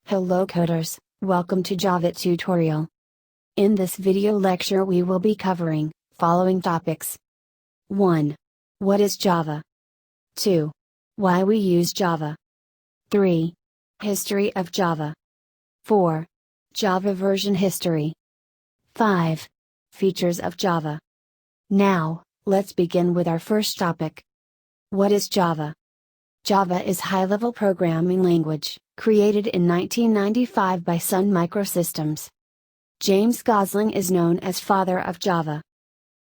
Hello coders, welcome to Java tutorial. In this video lecture we will be covering following topics. 1. What is Java? 2. Why we use Java. 3. History of Java. 4. Java version history. 5. Features of Java. Now, let's begin with our first topic. What is Java? Java is high-level programming language, created in 1995 by Sun Microsystems. James Gosling is known as father of Java.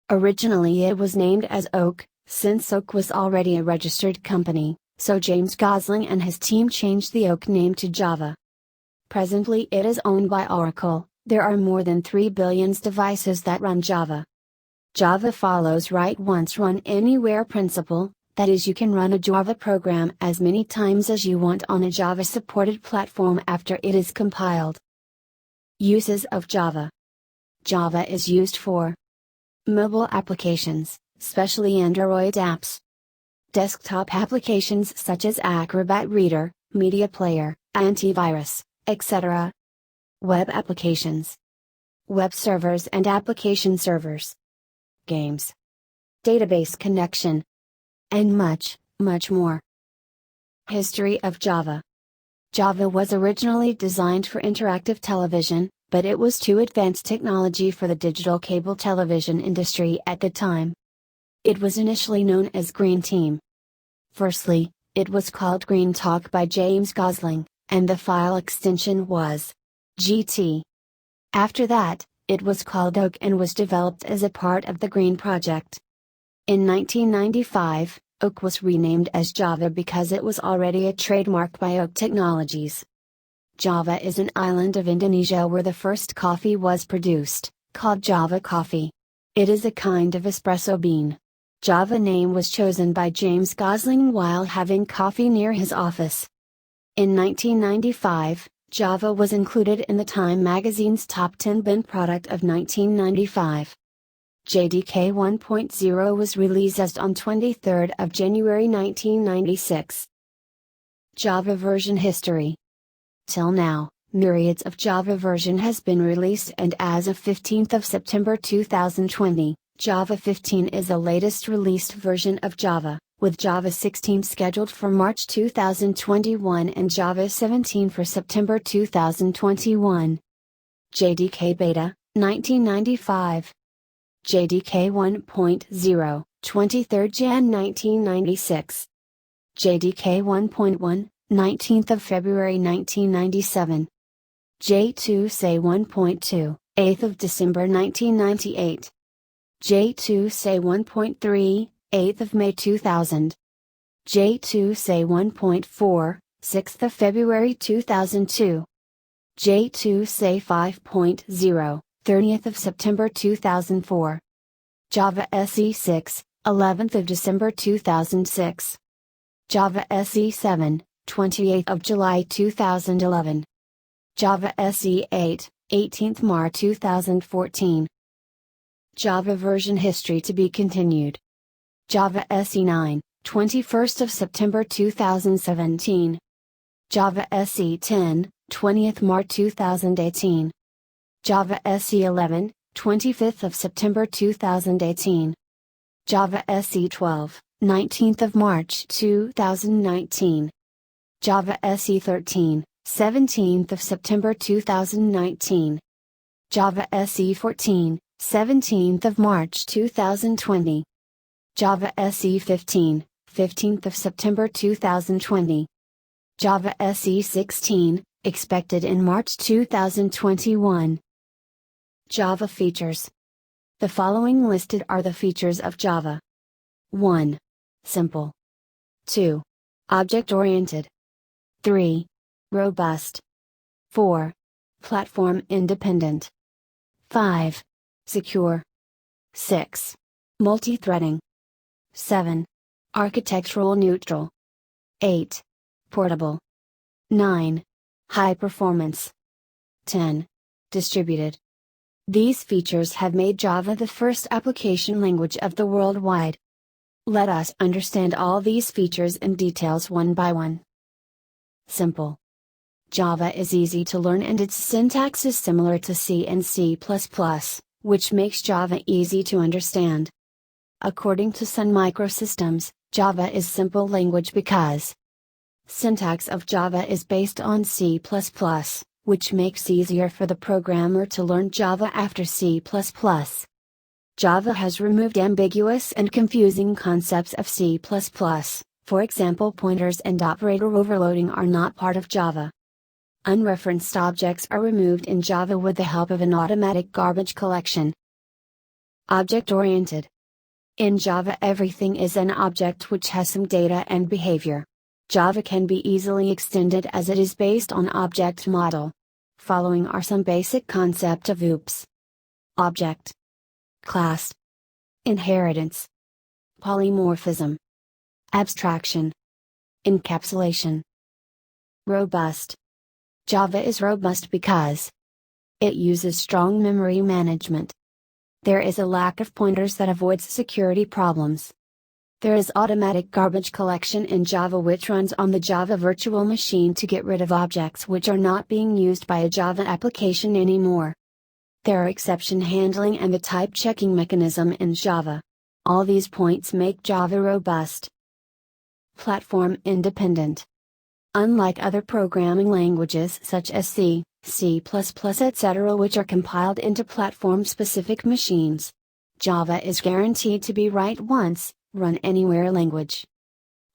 Originally it was named as Oak, since Oak was already a registered company, so James Gosling and his team changed the Oak name to Java. Presently it is owned by Oracle. There are more than 3 billion devices that run Java. Java follows write once run anywhere principle. That is, you can run a Java program as many times as you want on a Java-supported platform after it is compiled. Uses of Java. Java is used for mobile applications, especially Android apps. Desktop applications such as Acrobat Reader, Media Player, Antivirus, etc. Web applications. Web servers and application servers. Games. Database connection. And much, much more. History of Java. Java was originally designed for interactive television, but it was too advanced technology for the digital cable television industry at the time. It was initially known as Green Team. Firstly, it was called Green Talk by James Gosling, and the file extension was GT. After that, it was called Oak and was developed as a part of the Green Project. In 1995, Oak was renamed as Java because it was already a trademark by Oak Technologies. Java is an island of Indonesia where the first coffee was produced, called Java coffee. It is a kind of espresso bean. Java name was chosen by James Gosling while having coffee near his office. In 1995, Java was included in the Time magazine's Top 10 Bin product of 1995. JDK 1.0 was released on 23 January 1996. Java version history. Till now, myriads of Java version has been released, and as of 15 September 2020, Java 15 is the latest released version of Java, with Java 16 scheduled for March 2021 and Java 17 for September 2021. JDK Beta, 1995. JDK 1.0, 23 Jan 1996. JDK 1.1, 19 February 1997. J2 Say 1.2, 8 December 1998. J2 Say 1.3, 8 May 2000. J2 Say 1.4, 6 February 2002. J2 Say 5.0, 30 September 2004. Java SE 6, 11 December 2006. Java SE 7, 28 July 2011. Java SE 8, 18 March 2014. Java version history to be continued. Java SE 9, 21 September 2017. Java SE 10, 20 March 2018. Java SE 11, 25 September 2018. Java SE 12, 19 March 2019. Java SE 13, 17 September 2019. Java SE 14, 17 March 2020. Java SE 15, 15 September 2020. Java SE 16, expected in March 2021. Java features. The following listed are the features of Java. 1. Simple. 2. Object-oriented. 3. Robust. 4. Platform independent. 5. Secure. 6. Multi-threading. 7. Architectural neutral. 8. Portable. 9. High performance. 10. Distributed. These features have made Java the first application language of the worldwide. Let us understand all these features and details one by one. Simple. Java is easy to learn and its syntax is similar to C and C++, which makes Java easy to understand. According to Sun Microsystems, Java is simple language because syntax of Java is based on C++, which makes easier for the programmer to learn Java after C++. Java has removed ambiguous and confusing concepts of C++, for example pointers and operator overloading are not part of Java. Unreferenced objects are removed in Java with the help of an automatic garbage collection. Object-oriented. In Java everything is an object which has some data and behavior. Java can be easily extended as it is based on object model. Following are some basic concept of OOPs. Object, class, inheritance, polymorphism, abstraction, encapsulation. Robust. Java is robust because it uses strong memory management. There is a lack of pointers that avoids security problems. There is automatic garbage collection in Java which runs on the Java virtual machine to get rid of objects which are not being used by a Java application anymore. There are exception handling and a type checking mechanism in Java. All these points make Java robust. Platform independent. Unlike other programming languages such as C, C++, etc., which are compiled into platform-specific machines, Java is guaranteed to be write once, run anywhere language.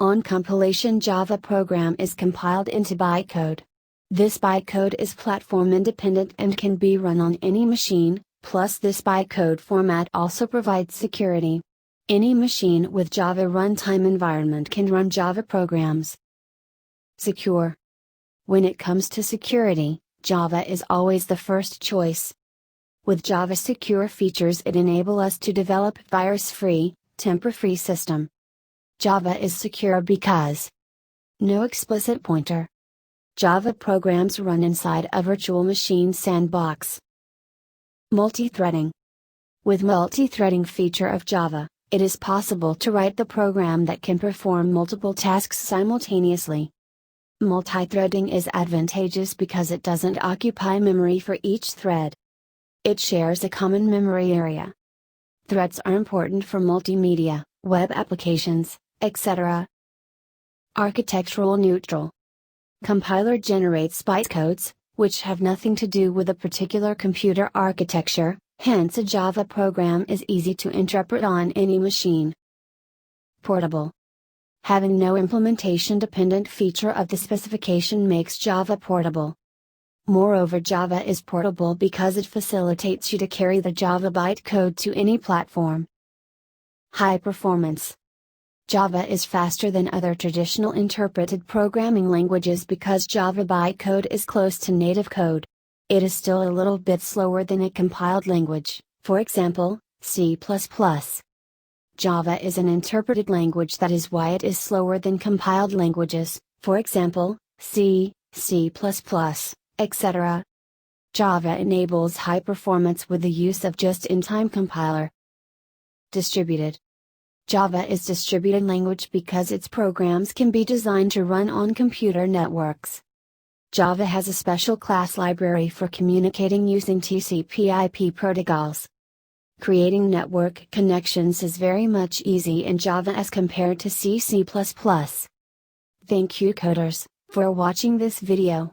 On compilation, Java program is compiled into bytecode. This bytecode is platform independent and can be run on any machine, plus this bytecode format also provides security. Any machine with Java runtime environment can run Java programs. Secure. When it comes to security, Java is always the first choice. With Java secure features it enable us to develop virus-free, tamper-free system. Java is secure because no explicit pointer. Java programs run inside a virtual machine sandbox. Multithreading. With multithreading feature of Java, it is possible to write the program that can perform multiple tasks simultaneously. Multithreading is advantageous because it doesn't occupy memory for each thread. It shares a common memory area. Threads are important for multimedia, web applications, etc. Architectural neutral. Compiler generates bytecodes, which have nothing to do with a particular computer architecture, hence a Java program is easy to interpret on any machine. Portable. Having no implementation-dependent feature of the specification makes Java portable. Moreover, Java is portable because it facilitates you to carry the Java bytecode to any platform. High performance. Java is faster than other traditional interpreted programming languages because Java bytecode is close to native code. It is still a little bit slower than a compiled language, for example, C++. Java is an interpreted language, that is why it is slower than compiled languages, for example, C, C++, etc. Java enables high performance with the use of just-in-time compiler. Distributed. Java is distributed language because its programs can be designed to run on computer networks. Java has a special class library for communicating using TCP/IP protocols. Creating network connections is very much easy in Java as compared to C++. Thank you coders, for watching this video.